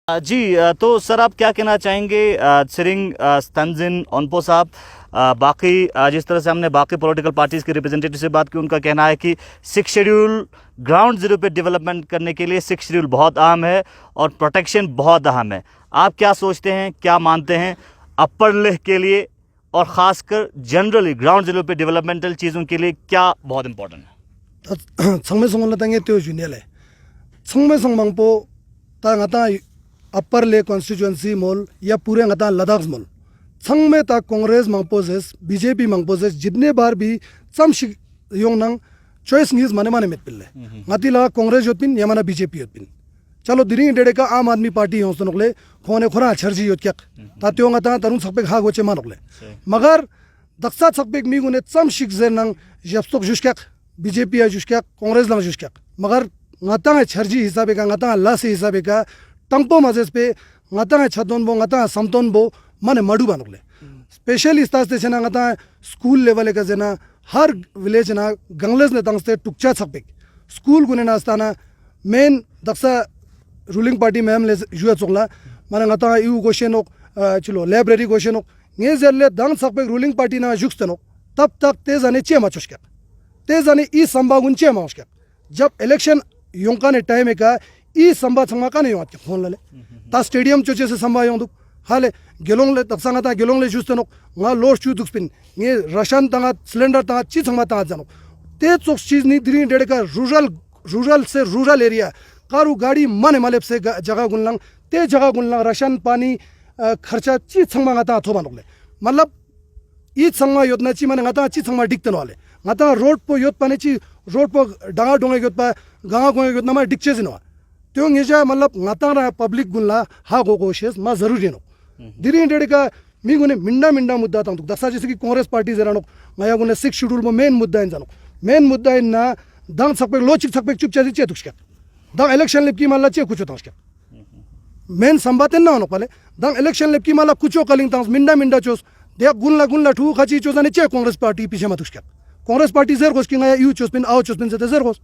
तो सर आप क्या कहना चाहेंगे त्सरिंग तंजिन ओनपो साहब, बाकी जिस तरह से हमने बाकी पॉलिटिकल पार्टीज़ के रिप्रेजेंटेटिव से बात की, उनका कहना है कि 6 शेड्यूल ग्राउंड ज़ीरो पे डेवलपमेंट करने के लिए 6 शेड्यूल बहुत अहम है और प्रोटेक्शन बहुत अहम है। आप क्या सोचते हैं, क्या मानते हैं अपर लेह के लिए और ख़ासकर जनरली ग्राउंड ज़ीरो पे डेवलपमेंटल चीज़ों के लिए क्या बहुत इंपॉर्टेंट है? संगमे संगल तंगे त्यो जुनियल है संगमे संगमंगपो ता अपर ले कॉन्स्टिट्यूएंसी मोल या पूरे ngata लद्दाख मोल संग में ता कांग्रेस मंगपोजेस बीजेपी मंगपोजेस जितने बार भी चमशिक योंगनंग चॉइस न्यूज माने माने मित पिल्ले ngati ला कांग्रेस योतपिन या माना बीजेपी योतपिन चलो दिरिंग डेडे का आम आदमी पार्टी हों सुनोगले खोने खोरा छरजी योत्यक तात्यों ngata तरुण सकबे हा गोचे मानोगले मगर दक्सा सकबे मी गुने चमशिक जेनंग जबस्तोक जुस्क्याक बीजेपी या जुस्क्याक कांग्रेस लंग जुस्क्याक मगर ngata छरजी हिसाबे का ngata लासे हिसाबे का टंगपो मजेस पे ngata छदोन बो ngata समतोन बो माने मडू बानोगले स्पेशली इस्तास्ते छना ngata स्कूल लेवल का जना हर विलेज ना गंगलेस ने तंगस्ते टुकचा छपेक स्कूल गुने नास्ताना मेन दक्सा रूलिंग पार्टी में हम ले जुआ चोगला माने ngata यू क्वेश्चन चलो लाइब्रेरी क्वेश्चन ने जरले दंग छपेक रूलिंग पार्टी ना जुक्स्तनो तब तक ते जाने चे माचुस्का ते जाने ई संभागुन चे माचुस्का जब इलेक्शन योंका ने टाइम का ई संभा संगा का नहीं होत फोन लले ता स्टेडियम चोचे से संभा यों दुक हाले गेलोंग ले तक्सांगा ता गेलोंग ले जुस्तनो गा लोड चू दुक पिन ये रशन ता सिलेंडर ता ची संगा ता जानो ते चोक चीज नहीं दिरी डेडे का रूरल से रूरल एरिया कारू गाड़ी माने मालेप से जगह गुनलंग ते जगह गुनलंग रशन पानी खर्चा ची संगा ता थो बानोले मतलब ई संगा योजना ची माने ngata ची संगा डिक्तन वाले ngata रोड पो योत पाने ची रोड पो डांगा डोंगे योत पा गांगा गोंगे योत ना डिक्चे जिनो त्यो ngeja मतलब ngata ra public gunla ha go कोशिश मा जरूरी नो दिरी डेडे का मी गुने मिंडा मिंडा मुद्दा ता दक्सा जैसे कि कांग्रेस पार्टी जरानो माया गुने 6 शेड्यूल में मेन मुद्दा इन जानो मेन मुद्दा इन ना दंग सकपे लोचिक सकपे चुपचाप चे तुक्सका दंग इलेक्शन लेप की माला चे कुछ होता मेन संबातेन ना होनो पले दंग इलेक्शन लेप की माला कुछो कलिंग ता मिंडा मिंडा चोस दे गुनला ठू खची चोजाने चे कांग्रेस पार्टी पीछे मा तुक्सका कांग्रेस पार्टी जर गोस किंगा यू चोस पिन आओ चोस पिन से जर गोस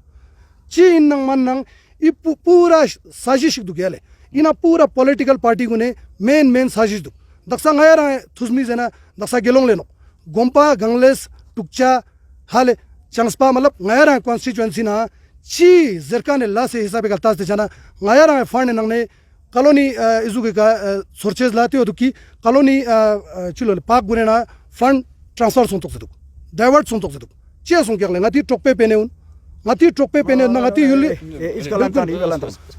ची इन नंग मन नंग ये पूरा साजिश दुख याले इना पूरा पॉलिटिकल पार्टी गुने मेन साजिश दुख दक्सा ngaया रहा थुसमी जना दक्सा गेलोंग लेनो गोंपा गंगलेस टुकचा हाले चंगस्पा मतलब ngaया रहा कॉन्स्टिट्यूएंसी ना ची जरका ने ला से हिसाब का तास जना ngaया रहा फंड नंगने कॉलोनी इजुगे का सोर्चेस लाते हो दुकी कॉलोनी चलो पाक गुने ना फंड ट्रांसफर सुनतो से दुक डाइवर्ट सुनतो से दुक चे सुन के ngati टोकपे पेने उन ngati टोकपे पेने ना ngati युली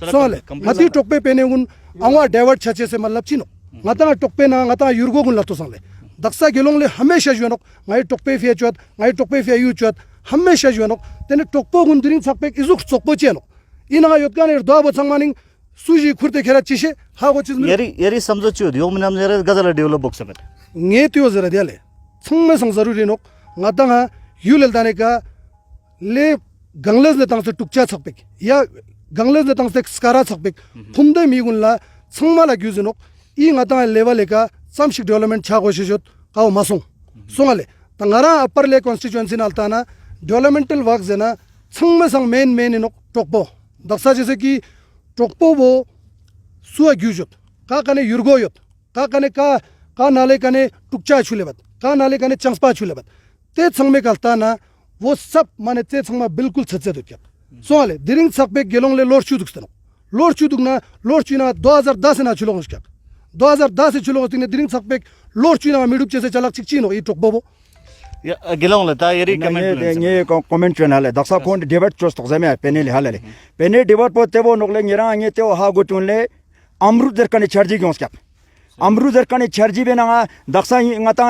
सोले ngati टोकपे पेने उन आवा डाइवर्ट छचे से मतलब चिनो ngata टोकपे ना ngata युरगो गुन लतो संले दक्सा गेलोंग ले हमेशा जुनो ngai टोकपे फिया चोत ngai टोकपे फिया यू चोत हमेशा जुनो तेने टोकपो गुन दिरिन सकपे इजुक चोकपो चेनो इना योतका ने दो बसंग मानिंग सुजी खुरते खेरा चिशे हा वो चीज यरी समझो छु दियो मन हम जरे गजल डेवलप बॉक्स में nge त्यो जरा दियाले संग में संग जरूरी नो ngata युल दाने का ले गंगलेस ने तंग से टुकचा सकपेक या गंगलेस ने तंग से स्कारा सकपेक फुंदे मीगुनला संगमाला ग्युजनो ई ngata लेवल का समशिक डेवलपमेंट छा कोशिशोत काव मासों सोंगले तंगारा अपर ले कॉन्स्टिट्यूएंसी नालताना डेवलपमेंटल वर्क जना संग में संग मेन इनो टोकपो दक्सा जैसे कि टोकपो वो सुआ ग्युजोत का कने युरगोयोत का कने का नाले कने टुकचा छुलेबत का नाले कने चंगस्पा छुलेबत ते संग में कलताना वो सब माने ते संग बिल्कुल सच्चे दुक्या सोले दिरिंग सकबे गेलोंग ले लोड चुदुक्स्तनो लोड चुदुगना लोड चुना 2010 ना चुलोंग उसका 2010 से चुलोंग तिने दिरिंग सकबे लोड चुना मिडुप से चलक चिकचिनो ई टोकबो गेलोंग लेता यरी कमेंट चैनल है दक्सा कोन डेविड चोस तो जमे पेने हाले पेने डेविड पो तेबो नोगले ngira nge तेओ हा गोटुनले अमृत जरकने छर्जी ग्योंस क्या अमृत जरकने छर्जी बेना दक्सा ngata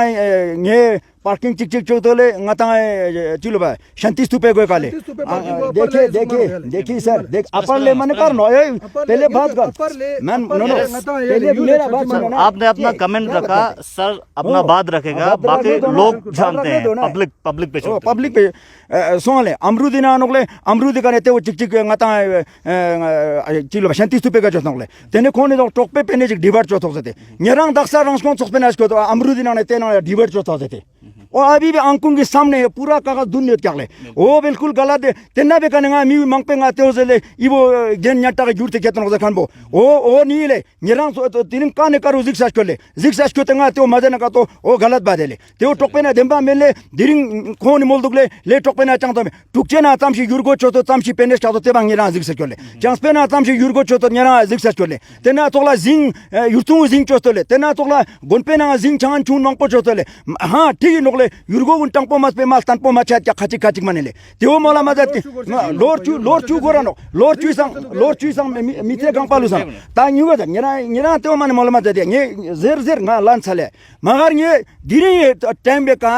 nge पार्किंग चिक चिक चोतोले ngata चिलबा शांति स्तूपे गए काले देखिए सर देख अपर ले मन कर नो पहले बात कर मैं नो पहले मेरा बात सुनो ना आपने अपना कमेंट रखा सर अपना बात रखेगा बाकी लोग जानते हैं पब्लिक पे सोले अमरुदिना नोगले अमरुदि का नेते वो चिक चिक ngata चिलबा शांति स्तूपे गए चोतोले तेने कोने तो टोक पे पेने चिक डिबेट चोतो से न्यरंग दक्सा रंग कोन चोक पे नास को अमरुदिना नेते ना डिबेट चोतो से और अभी भी आंखों के सामने है पूरा कागज दुनिया क्या ले वो बिल्कुल गलत है तेना भी कनेगा मी मंगपेंगा ते उसे इवो गेन न्याटा के जुड़ते कहते हैं खान बो वो नहीं ले निरां तो तीन काने करो जिक्सास कर ले जिक्सास को तेंगा ते मजे ना का तो वो गलत बात है ले ते वो टोकपे ना देंबा मेले दिरिंग खोन मोल दुगले ले टोकपे ना चांगतो में टुकचे ना तामशी युरगो चोतो तामशी पेनेस का तो ते बांग निरां जिक्सास कर ले चांसपे ना तामशी युरगो चोतो निरां जिक्सास कर ले तेना तोला जिंग युरतुंग जिंग चोतो ले तेना तोला गोनपे ना जिंग चांगन चून मंगपो चोतो ले हाँ ठीक नोकले युरगो उन टंगपो मस पे माल तंपो मचात क्या खाची खाची मने ले ते वो मोला मदद लोर चू गोरानो लोर चू संग मिते गंग पालू संग तांग युगा द निरां ते वो माने मोला मदद ये ज़ेर ना लान साले मगर ये गिरी टाइम बे का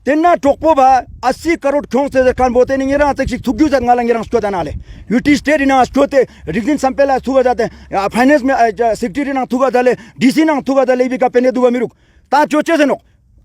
तेना टोकपो बा 80 करोड़ खों से कान बोते नहीं रहा तक थुग्यू जंग ngalang ngerang skota nale UT state ना स्कोते रिजिन संपेला थुगा जाते फाइनेंस में सेक्रेटरी ना थुगा दले डीसी ना थुगा दले भी का पेने दुगा मिरुक ता चोचे से नो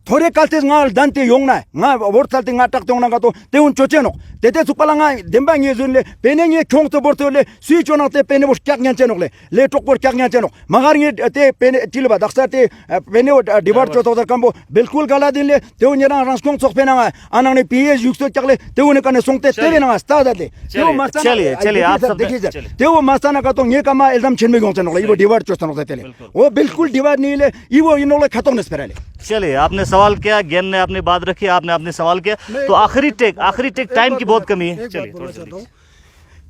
थोड़े कालते ngal dante yongna nga word salte nga tak tong na ka to te un choche no tete supala nga demba nge zunle pene nge khong to borto le sui chona te pene bos kyak nyan chenok le le tok por kyak nyan chenok magar nge te pene tilba daksa te pene dibar choto dar kambo bilkul gala din le te un yana ranskong sok pena nga anang ne ps yukso chakle te un kane songte te na sta da de te वो मस्ताना चलिए आप सब देखिए ते वो मस्ताना का तो ये कमा एकदम छेनबे गोंचे नोले वो डिवाइड चोस्ता नोले तेले वो बिल्कुल डिवाइड नहीं ले वो इनोले खत्म न स्पेरले चलिए आपने सवाल किया ज्ञान ने अपनी बात रखी आपने अपने सवाल किया तो आखिरी टेक टाइम की बहुत कमी है चलिए थोड़ा सा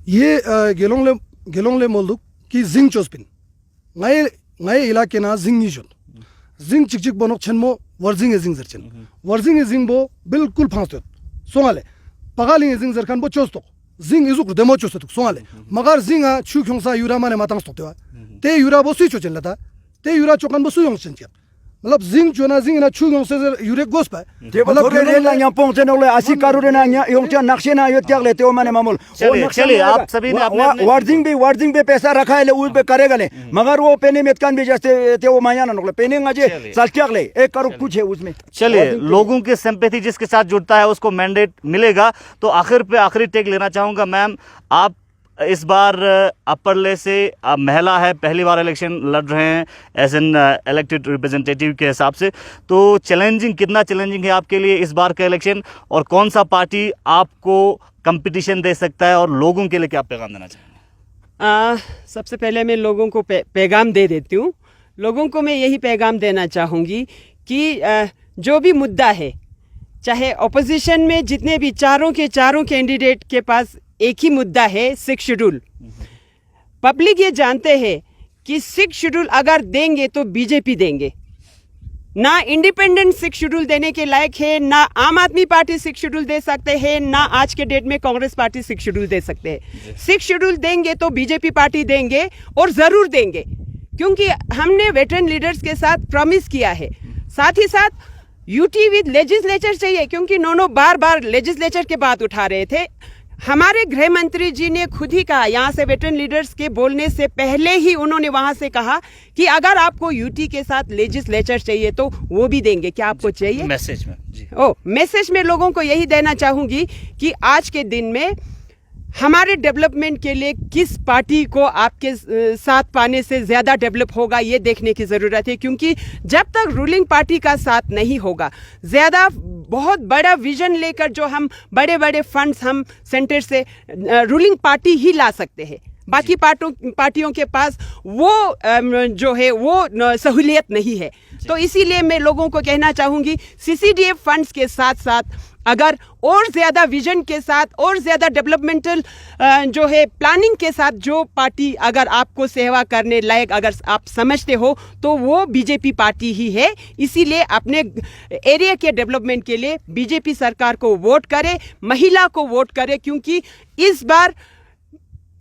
ये गेलोंगले मोल्दुक की जिंग चोस्पिन ngai इलाके ना जिंग निजोन जिंग चिकचिक बनोक छनमो वर्जिंग जिंग जरचन वर्जिंग जिंग बो बिल्कुल फांसतो सोंगाले पगालिंग जिंग जरखान बो चोस्तो जिंग इजुक डेमो चोस्तो सोंगाले मगर जिंगा छु खोंसा युरा माने मातांग stotewa ते युरा बो सुइ चोचन लता ते युरा चोकन बो सुयोंग चनचिया मतलब जिंग चोना जिंग ना छु खोंसे युरे गोसपा मतलब के ना या पोंचे नोले 80 करोड़ ना या योंचा नक्शे ना यो त्यागले ते माने मामूल चलिए आप सभी ने अपने वार्जिंग पे पैसा रखा है ले उस पे करेगा ले मगर वो पेने में कान भी जैसे ते वो माया ना नोले पेने ngaje साल त्यागले 1 करोड़ कुछ है उसमें चलिए लोगों की सिंपैथी जिसके साथ जुड़ता है उसको मैंडेट मिलेगा तो आखिरी टेक लेना चाहूँगा मैम आप इस बार अपर ले से महिला है पहली बार इलेक्शन लड़ रहे हैं एज एन इलेक्टेड रिप्रेजेंटेटिव के हिसाब से तो कितना चैलेंजिंग है आपके लिए इस बार का इलेक्शन और कौन सा पार्टी आपको कंपटीशन दे सकता है और लोगों के लिए क्या पैगाम देना चाहेंगे सबसे पहले मैं लोगों को पैगाम दे देती हूँ लोगों को मैं यही पैगाम देना चाहूँगी कि जो भी मुद्दा है चाहे ऑपोजिशन में जितने भी चारों कैंडिडेट के पास एक ही मुद्दा है 6 शेड्यूल पब्लिक ये जानते हैं कि 6 शेड्यूल अगर देंगे तो बीजेपी देंगे ना इंडिपेंडेंट 6 शेड्यूल देने के लायक है ना आम आदमी पार्टी 6 शेड्यूल दे सकते हैं ना आज के डेट में कांग्रेस पार्टी 6 शेड्यूल दे सकते हैं 6 शेड्यूल देंगे तो बीजेपी पार्टी देंगे और ज़रूर देंगे क्योंकि हमने वेटरन लीडर्स के साथ प्रॉमिस किया है साथ ही साथ यूटी विद लेजिस्लेचर चाहिए क्योंकि नोनो बार लेजिस्लेचर की बात उठा रहे थे हमारे गृह मंत्री जी ने खुद ही कहा यहाँ से वेटरन लीडर्स के बोलने से पहले ही उन्होंने वहां से कहा कि अगर आपको यूटी के साथ लेजिस्लेचर चाहिए तो वो भी देंगे क्या आपको चाहिए मैसेज में जी मैसेज में लोगों को यही देना चाहूंगी कि आज के दिन में हमारे डेवलपमेंट के लिए किस पार्टी को आपके साथ पाने से ज़्यादा डेवलप होगा ये देखने की ज़रूरत है क्योंकि जब तक रूलिंग पार्टी का साथ नहीं होगा ज़्यादा बहुत बड़ा विजन लेकर जो हम बड़े फंड्स हम सेंटर से रूलिंग पार्टी ही ला सकते हैं बाकी पार्टियों के पास वो जो है वो सहूलियत नहीं है तो इसीलिए मैं लोगों को कहना चाहूँगी CCDF फंड्स के साथ साथ अगर और ज़्यादा विजन के साथ और ज़्यादा डेवलपमेंटल जो है प्लानिंग के साथ जो पार्टी अगर आपको सेवा करने लायक अगर आप समझते हो तो वो बीजेपी पार्टी ही है इसीलिए अपने एरिया के डेवलपमेंट के लिए बीजेपी सरकार को वोट करें महिला को वोट करें क्योंकि इस बार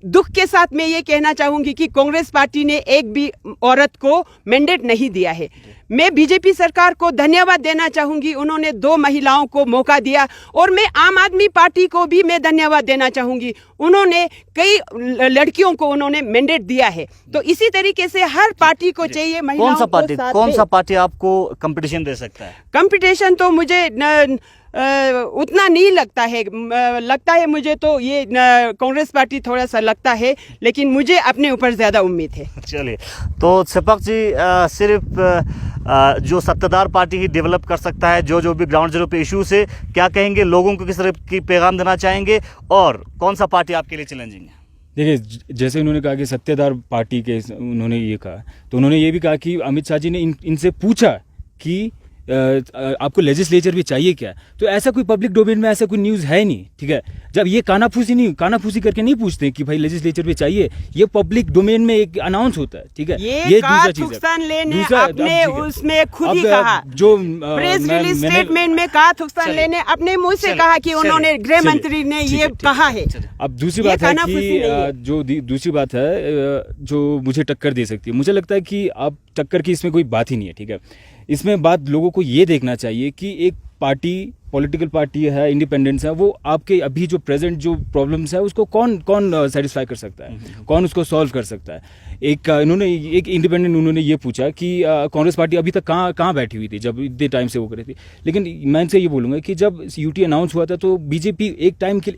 दुख के साथ मैं ये कहना चाहूँगी कि कांग्रेस पार्टी ने एक भी औरत को मैंडेट नहीं दिया है मैं बीजेपी सरकार को धन्यवाद देना चाहूँगी उन्होंने 2 महिलाओं को मौका दिया और मैं आम आदमी पार्टी को भी मैं धन्यवाद देना चाहूँगी उन्होंने कई लड़कियों को उन्होंने मैंडेट दिया है तो इसी तरीके से हर पार्टी को चाहिए महिलाओं कौन सा पार्टी आपको कंपटीशन दे सकता है कंपटीशन तो मुझे उतना नहीं लगता है। लगता है मुझे तो ये कांग्रेस पार्टी थोड़ा सा लगता है, लेकिन मुझे अपने ऊपर ज़्यादा उम्मीद है। चलिए, तो सेपक जी सिर्फ जो सत्ताधार पार्टी ही डेवलप कर सकता है, जो भी ग्राउंड जीरो पे इश्यूज है, क्या कहेंगे लोगों को, किस तरह की पैगाम देना चाहेंगे, और कौन सा पार्टी आपके लिए चैलेंजिंग है? देखिए, जैसे उन्होंने कहा कि सत्ताधार पार्टी के, उन्होंने ये कहा, तो उन्होंने ये भी कहा कि अमित शाह जी ने इनसे पूछा कि आपको लेजिस्लेचर भी चाहिए क्या, तो ऐसा कोई पब्लिक डोमेन में ऐसा कोई न्यूज़ है नहीं, ठीक है। जब ये कानाफूसी करके नहीं पूछते कि भाई लेजिस्लेचर भी चाहिए, ये पब्लिक डोमेन में एक अनाउंस होता है, ठीक है। ये दूसरा चीज है। आपने उसमें खुद ही कहा, जो प्रेस रिलीज स्टेटमेंट में कहा, थुकसान लेने अपने मुंह से कहा कि उन्होंने, गृह मंत्री ने ये कहा है। अब दूसरी बात है कि जो दूसरी बात है जो मुझे टक्कर दे सकती है, मुझे लगता है कि अब टक्कर की इसमें कोई बात ही नहीं है, ठीक है। इसमें बात लोगों को ये देखना चाहिए कि एक पार्टी, पॉलिटिकल पार्टी है, इंडिपेंडेंस है, वो आपके अभी जो प्रेजेंट जो प्रॉब्लम्स है उसको कौन सेटिस्फाई कर सकता है, कौन उसको सॉल्व कर सकता है। एक इंडिपेंडेंट उन्होंने ये पूछा कि कांग्रेस पार्टी अभी तक कहाँ बैठी हुई थी जब इतने टाइम से वो कर रही थी। लेकिन मैं इनसे ये बोलूँगा कि जब यूटी अनाउंस हुआ था तो बीजेपी एक टाइम के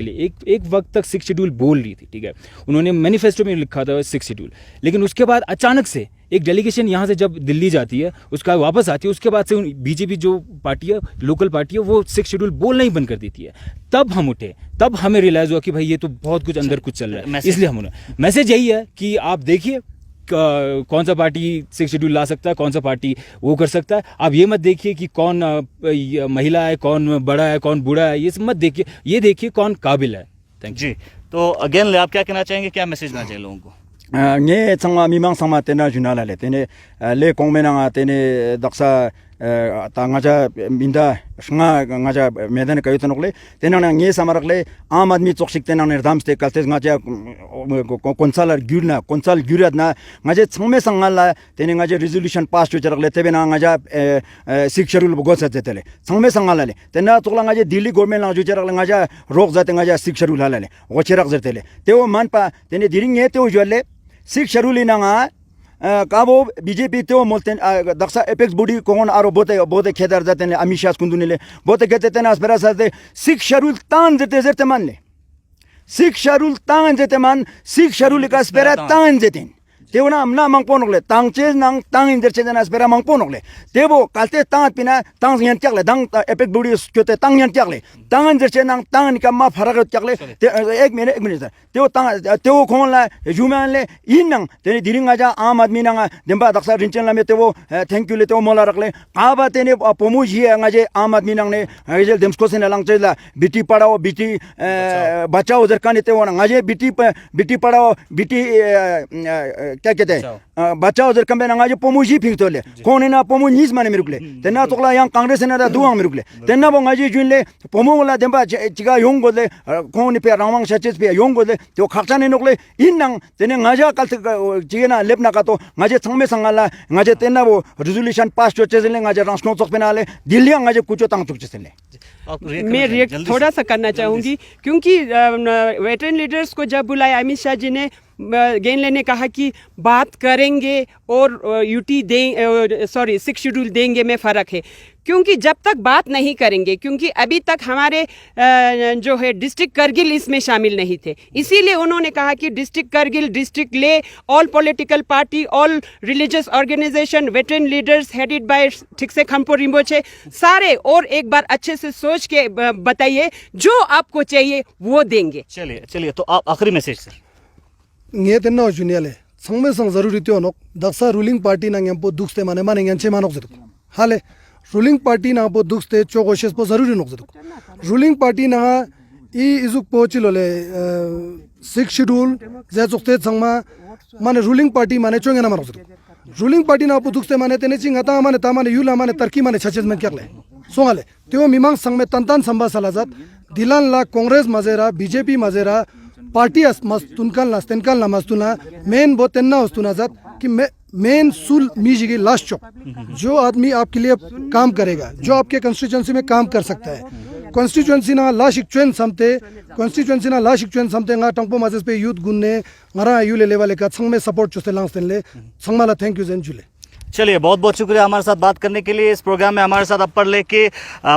लिए एक वक्त तक 6 शेड्यूल बोल रही थी, ठीक है। उन्होंने मैनिफेस्टो में लिखा था 6 शेड्यूल, लेकिन उसके बाद अचानक से एक डेलीगेशन यहाँ से जब दिल्ली जाती है, उसका वापस आती है, उसके बाद से बीजेपी जो पार्टी है, लोकल पार्टी है, वो 6 शेड्यूल बोलना ही बंद कर देती है। तब हम उठे, तब हमें रियलाइज हुआ कि भाई ये तो बहुत कुछ अंदर कुछ चल रहा है। इसलिए हम मैसेज यही है कि आप देखिए कौन सा पार्टी 6 शेड्यूल ला सकता है, कौन सा पार्टी वो कर सकता है। आप ये मत देखिए कि कौन महिला है, कौन बड़ा है, कौन बूढ़ा है, ये सब मत देखिए, ये देखिए कौन काबिल है। थैंक यू जी। तो अगेन आप क्या कहना चाहेंगे, क्या मैसेज देना चाहिए लोगों को? nge tsangma mimang sama tena junala le tene le kongmena nga tene daksa ta ngaja minda nga ngaja medan kayo tanokle tena na nge samarakle aam admi choksik tena nirdam ste kalte ngaja konsalar konsal gyurat na ngaje changme sangala tene ngaje resolution pass cho charakle tebe na ngaja sikshirul bogosa tetele changme sangala le tena tokla ngaje delhi government na jo charakle ngaja rok jate ngaja sikshirul halale go cherak jertele teo manpa tene diring ye teo jole Sikh शरूली नंगा काबो BJP तो मोलते Daksha apex body कौन आरो बोते खेदार जाते ने अमिशास कुंदुनीले बोते कहते थे ना अस्परा साथे सिख शरूल तान जेते जेते मान ले सिख शरूल तान जेते मान सिख शरूल का अस्परा तान जेते तेवना amna mangponokle tangche nang tang inderche na spera mangponokle tebo kalte tang pina tang yan tyakle dang epek budi kyote tang yan tyakle tang inderche nang tang ni kamma farak tyakle ek minute tebo tang tebo khonla juman le inang teni diringa ja aam admi nang demba daksa rinchen la me tebo thank you le tebo mola rakle aba teni pomu ji nga je aam admi nang ne ngajel demsko sen lang chela biti padao biti bachao jarkani tebo nga je biti padao biti क्या कहते हैं बच्चा उधर कम ना जो पोमुजी फिंग तोले कौन है ना पोमु नीस माने मिरुकले तेना तोकला yang कांग्रेस ना दुआंग मिरुकले तेना वो ngaji जुनले पोमु वाला देंबा चिगा योंग गोले कौन पे रामंग सचेस पे योंग गोले तो खाकचाने नोकले इनंग तेने ngaja कल चिगेना लेपना का तो ngaje संगमे संगाला ngaje तेना वो रेजोल्यूशन पास जो चेजले ngaje राष्ट्रों चोक पेनाले दिल्ली ngaje कुछ तांग चुक चेसले मैं रिएक्ट थोड़ा सा करना चाहूँगी क्योंकि वेटरन लीडर्स को जब बुलाया अमित शाह जी ने गेनले ने कहा कि बात करेंगे और यूटी दें 6 शेड्यूल देंगे में फ़र्क है क्योंकि जब तक बात नहीं करेंगे क्योंकि अभी तक हमारे जो है डिस्ट्रिक्ट करगिल इसमें शामिल नहीं थे इसीलिए उन्होंने कहा कि district Kargil district Leh all political party all religious organisation veteran leaders headed by ठीक से खम्पो रिम्बोचे सारे और एक बार अच्छे से सोच के बताइए जो आपको चाहिए वो देंगे। चलिए तो आप आखिरी message sir nge tenna juniale sangme sang zaruri tyo nok daksa ruling party na ngem po dukste mane ngenche manok zeduk hale ruling party na po dukste chogoshes po zaruri nok zeduk ruling party na I izuk po chilole 6 schedule ze zukte sangma mane ruling party mane chonge na manok zeduk ruling party na po dukste mane tene chinga ta mane yula mane tarki mane chachez men kyakle songale tyo mimang sangme tantan samba salazat dilan la congress mazera bjp mazera party मस्तुनकल नस्तनकल नमस्तुना मेन वो तेन्ना वस्तुना जात कि main सुल मीजिगी last चौक जो आदमी आपके लिए काम करेगा जो आपके कंस्टिट्यूएंसी में काम कर सकता है कंस्टिट्यूएंसी ना ला शिक्षण समते कंस्टिट्यूएंसी ना ला शिक्षण समते nga tangpo mazes pe youth gunne ngara yule level ka sangme support choste langsten le sangmala thank you zen jule चलिए, बहुत बहुत शुक्रिया हमारे साथ बात करने के लिए। इस प्रोग्राम में हमारे साथ अपर लेके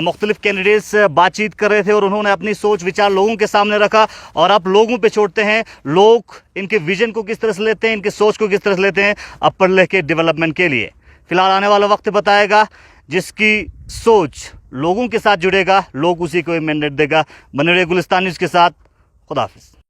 मुख्तलिफ कैंडिडेट्स बातचीत कर रहे थे और उन्होंने अपनी सोच विचार लोगों के सामने रखा और आप लोगों पे छोड़ते हैं, लोग इनके विजन को किस तरह से लेते हैं, इनके सोच को किस तरह से लेते हैं अपर लेक के डेवलपमेंट के लिए। फिलहाल आने वाला वक्त बताएगा, जिसकी सोच लोगों के साथ जुड़ेगा, लोग उसी को मैंडेट देगा। बने रहिए गुलिस्तान न्यूज़ के साथ। खुदा हाफिज़।